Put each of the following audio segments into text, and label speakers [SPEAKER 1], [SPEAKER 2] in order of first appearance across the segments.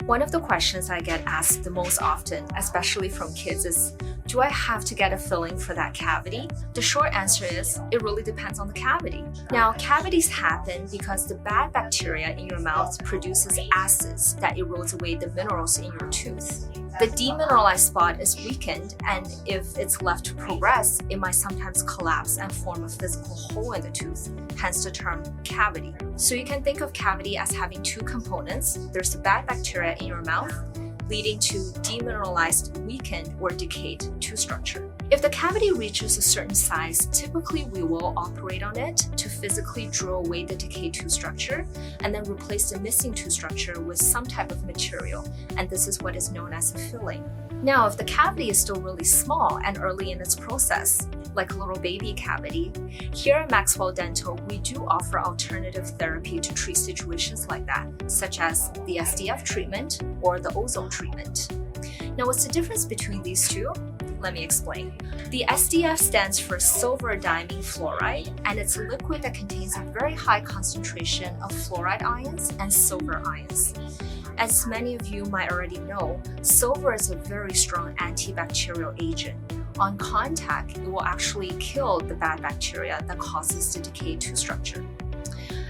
[SPEAKER 1] One of the questions I get asked the most often, especially from kids, is, do I have to get a filling for that cavity? The short answer is, it really depends on the cavity. Now, cavities happen because the bad bacteria in your mouth produces acids that erodes away the minerals in your tooth. The demineralized spot is weakened, and if it's left to progress, it might sometimes collapse and form a physical hole in the tooth, hence the term cavity. So you can think of cavity as having two components. There's the bad bacteria in your mouth, leading to demineralized, weakened, or decayed tooth structure. If the cavity reaches a certain size, typically we will operate on it to physically drill away the decayed tooth structure and then replace the missing tooth structure with some type of material, and this is what is known as a filling. Now, if the cavity is still really small and early in its process, like a little baby cavity, here at Maxwell Dental, we do offer alternative therapy to treat situations like that, such as the SDF treatment or the ozone treatment. Now, what's the difference between these two? Let me explain. The SDF stands for silver diamine fluoride, and it's a liquid that contains a very high concentration of fluoride ions and silver ions. As many of you might already know, silver is a very strong antibacterial agent. On contact, it will actually kill the bad bacteria that causes the decayed tooth structure.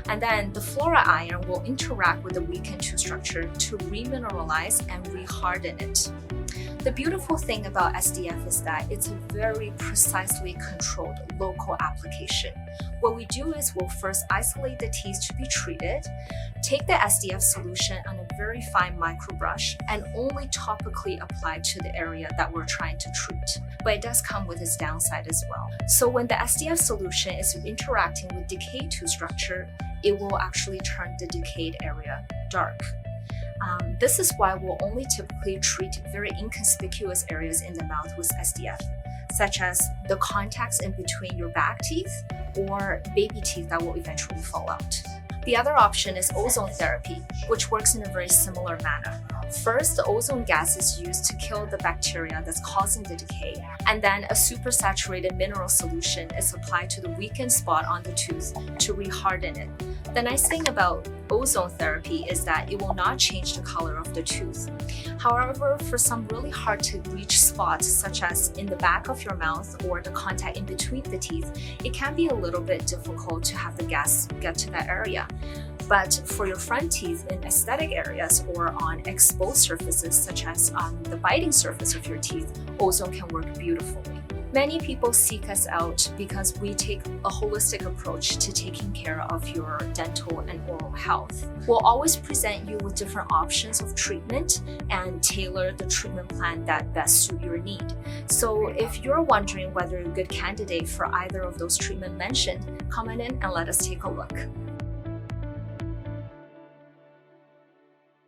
[SPEAKER 1] And then the fluoride ion will interact with the weakened tooth structure to remineralize and reharden it. The beautiful thing about SDF is that it's a very precisely controlled local application. What we do is we'll first isolate the teeth to be treated, take the SDF solution on a very fine microbrush, and only topically apply to the area that we're trying to treat. But it does come with its downside as well. So when the SDF solution is interacting with decayed tooth structure, it will actually turn the decayed area dark. This is why we'll only typically treat very inconspicuous areas in the mouth with SDF, such as the contacts in between your back teeth or baby teeth that will eventually fall out. The other option is ozone therapy, which works in a very similar manner. First, the ozone gas is used to kill the bacteria that's causing the decay, and then a supersaturated mineral solution is applied to the weakened spot on the tooth to reharden it. The nice thing about ozone therapy is that it will not change the color of the tooth. However, for some really hard to reach spots, such as in the back of your mouth or the contact in between the teeth, it can be a little bit difficult to have the gas get to that area. But for your front teeth in aesthetic areas or on exposed surfaces, such as on the biting surface of your teeth, ozone can work beautifully. Many people seek us out because we take a holistic approach to taking care of your dental and oral health. We'll always present you with different options of treatment and tailor the treatment plan that best suit your need. So if you're wondering whether you're a good candidate for either of those treatments mentioned, comment in and let us take a look.